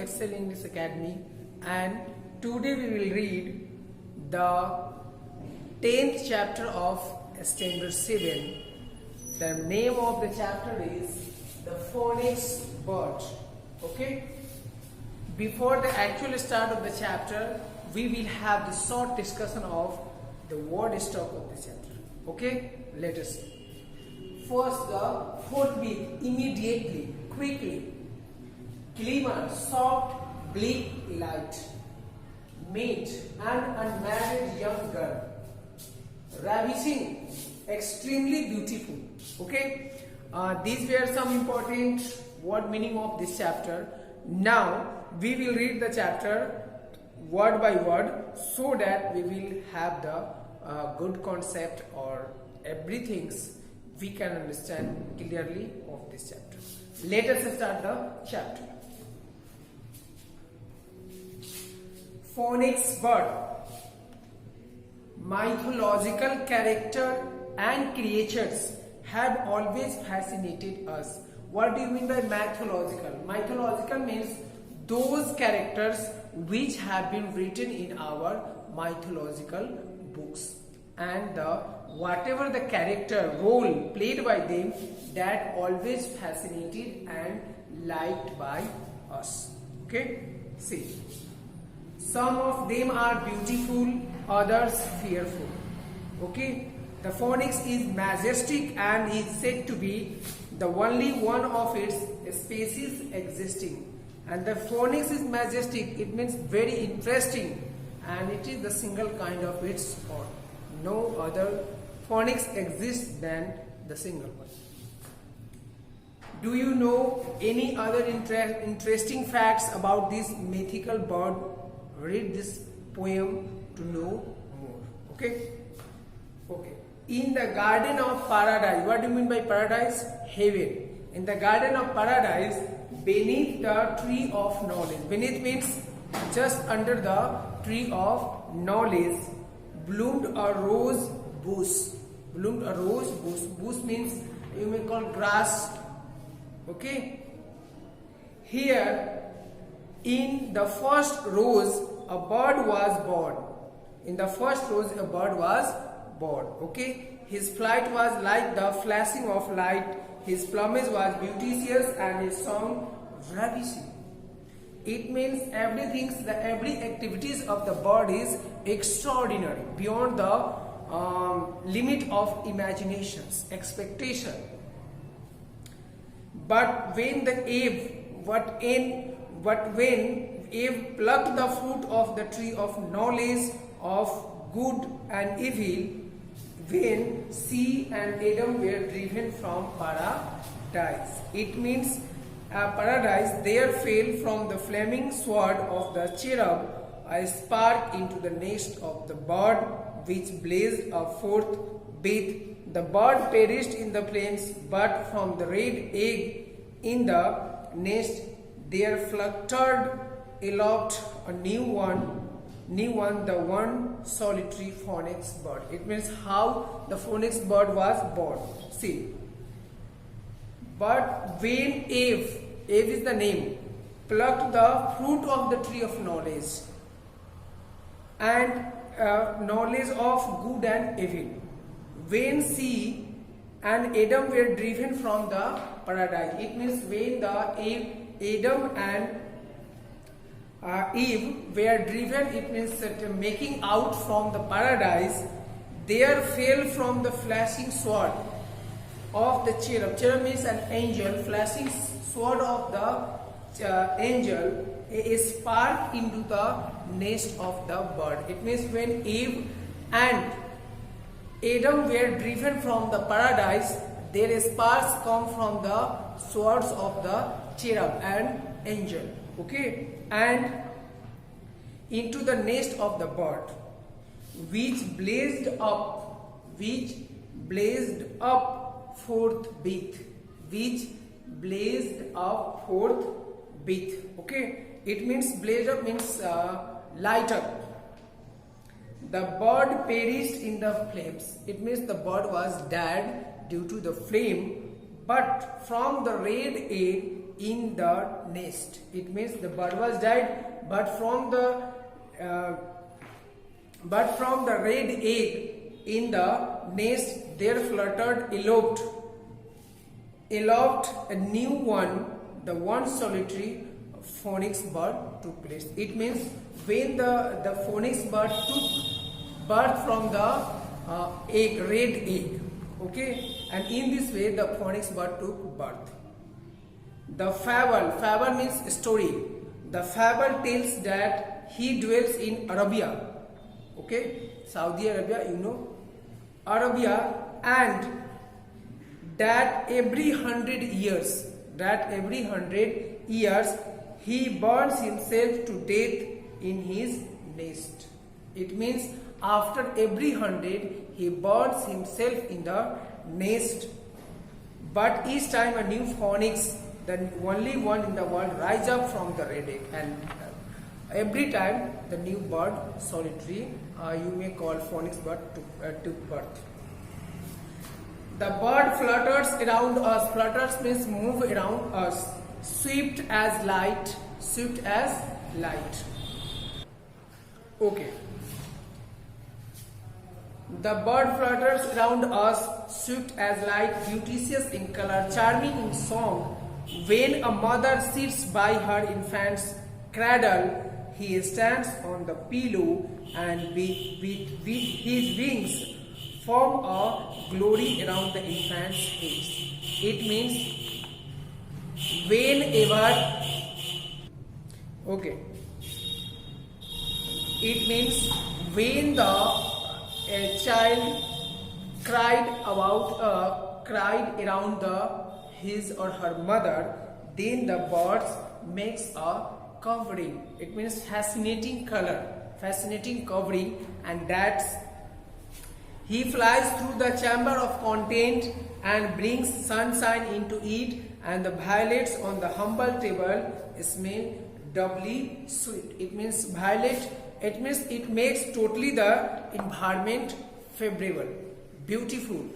Excel English Academy, and today we will read the 10th chapter of Standard 7. The name of the chapter is the phonics word. Okay? Before the actual start of the chapter, we will have the short discussion of the word stock of the chapter. Okay? Let us see. First, the fourth beat, immediately, quickly. Glimmer, soft, bleak light. Meet, an unmarried young girl. Ravishing, extremely beautiful. Okay? These were some important word meaning of this chapter. Now, we will read the chapter word by word so that we will have the good concept or everything we can understand clearly of this chapter. Let us start the chapter. Phonics word. Mythological character and creatures have always fascinated us. What do you mean by mythological? Mythological means those characters which have been written in our mythological books, and whatever the character role played by them, that always fascinated and liked by us. Okay, see, some of them are beautiful, others fearful. Okay, the phonics is majestic and is said to be the only one of its species existing. And the phonics is majestic, it means very interesting, and it is the single kind of its own. No other phonics exists than the single one. Do you know any other interesting facts about this mythical bird? Read this poem to know more. Okay? Okay. In the garden of paradise, what do you mean by paradise? Heaven. In the garden of paradise, beneath the tree of knowledge. Beneath means just under the tree of knowledge, bloomed a rose bush. Bloomed a rose bush. Bush means you may call grass. Okay. Here, in the first rose, a bird was born. In the first rose, a bird was born. Okay. His flight was like the flashing of light. His plumage was beauteous and his song ravishing. It means every activities of the bird is extraordinary, beyond the limit of imaginations, expectation. But when when Eve plucked the fruit of the tree of knowledge of good and evil, when she and Adam were driven from paradise. It means paradise, there fell from the flaming sword of the cherub a spark into the nest of the bird, which blazed forth with. The bird perished in the flames, but from the red egg in the nest there fluttered aloft a new one, the one solitary phonics bird. It means how the phonics bird was born. See, but when Eve is the name, plucked the fruit of the tree of knowledge and knowledge of good and evil, when she and Adam were driven from the paradise, it means when the Adam and Eve were driven, it means that making out from the paradise, there fell from the flashing sword of the cherub. Cherub means an angel. Flashing sword of the angel, a spark into the nest of the bird. It means when Eve and Adam were driven from the paradise, their sparks come from the swords of the cherub and angel. Okay, and into the nest of the bird, which blazed up forthwith, Okay, it means blazed up means light up. The bird perished in the flames. It means the bird was dead due to the flame, but from the red egg in the nest. It means the bird was died, but from the red egg in the nest there fluttered, eloped a new one, the one solitary phoenix bird took place. It means when the phoenix bird took birth from the red egg, okay, and in this way the phoenix bird took birth. The fable means story. The fable tells that he dwells in Arabia, okay, Saudi Arabia, you know, Arabia, and that every 100 years, he burns himself to death in his nest. It means after every 100 he burns himself in the nest, but each time a new phoenix, the only one in the world, rise up from the red egg, and every time the new bird, solitary, you may call phoenix bird, took birth. The bird flutters around us. Flutters means move around us. Swift as light. Okay. The bird flutters around us, swift as light, beauteous in color, charming in song. When a mother sits by her infant's cradle, he stands on the pillow and with his wings form a glory around the infant's head. It means whenever, okay, it means when the child cried around his or her mother, then the bird makes a covering. It means fascinating covering, and that's he flies through the chamber of content and brings sunshine into it, and the violets on the humble table smell doubly sweet. It means violet, it means it makes totally the environment favorable, beautiful,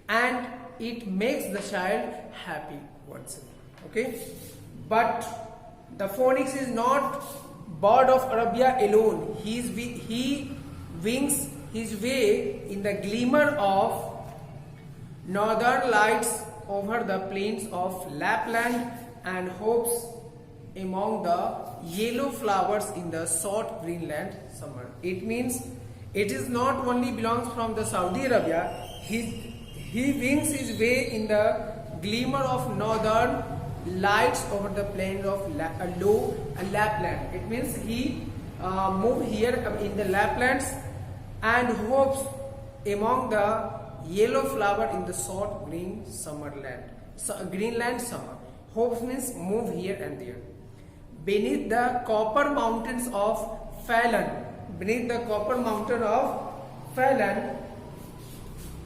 and it makes the child happy once again. Okay, but the phoenix is not bird of Arabia alone. He wings his way in the glimmer of northern lights over the plains of Lapland and hops among the yellow flowers in the short Greenland summer. It means it is not only belongs from the Saudi Arabia. He wings his way in the glimmer of northern lights over the plains of Lapland. It means he move here in the Laplands and hops among the yellow flower in the short Greenland summer. Hops means move here and there. Beneath the copper mountains of Fallon,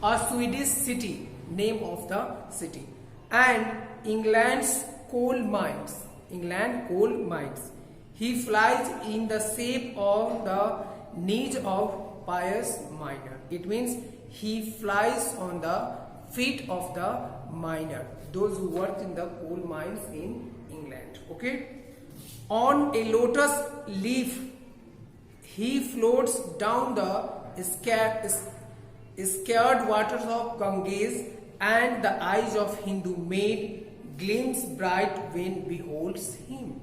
a Swedish city, name of the city, and England's coal mines. He flies in the shape of the knees of pious miner. It means he flies on the feet of the miner, those who work in the coal mines in England. Okay, on a lotus leaf he floats down the scared waters of Ganges, and the eyes of Hindu maid gleams bright when beholds him.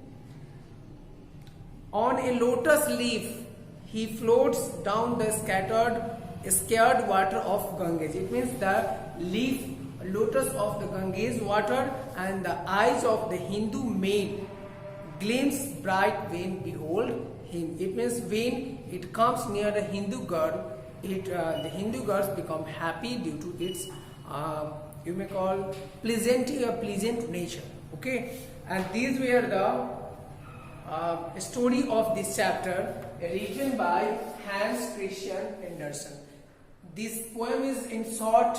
On a lotus leaf he floats down the scared water of Ganges. It means the leaf, lotus of the Ganges water, and the eyes of the Hindu maid gleams bright when behold him. It means when it comes near the Hindu girl, the Hindu girls become happy due to its you may call pleasant nature. Okay, and these were the story of this chapter written by Hans Christian Andersen. This poem is in short,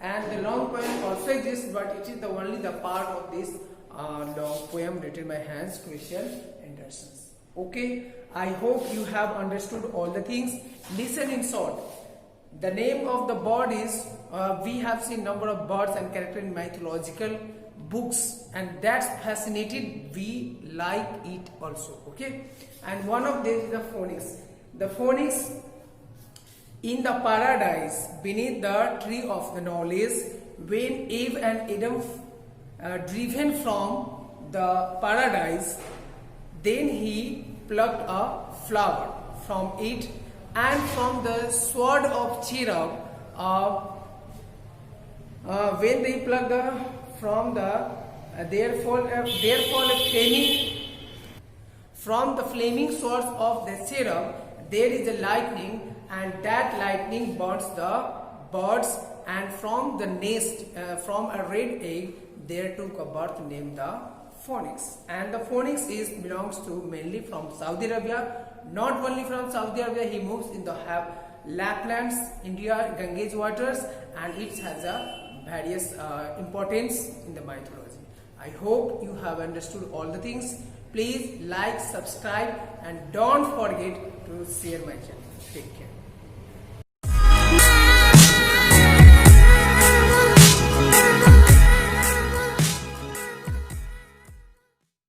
and the long poem also exists, but it is only the part of this long poem written by Hans Christian Andersen. Okay, I hope you have understood all the things. Listen in short. The name of the bird is, we have seen number of birds and characters in mythological books, and that's fascinated. We like it also. Okay, and one of them is the phoenix. The phoenix in the paradise beneath the tree of the knowledge, when Eve and Adam driven from the paradise, then he plucked a flower from it, and from the sword of cherub, when they plucked from the therefore a flaming, from the flaming swords of the cherub there is a lightning, and that lightning burns the birds, and from the nest, from a red egg there took a birth named the phoenix. And the phoenix belongs to mainly from Saudi Arabia. Not only from Saudi Arabia, he moves in the Laplands, India, Ganges waters, and it has a various importance in the mythology. I hope you have understood all the things. Please like, subscribe, and don't forget to share my channel. Take care.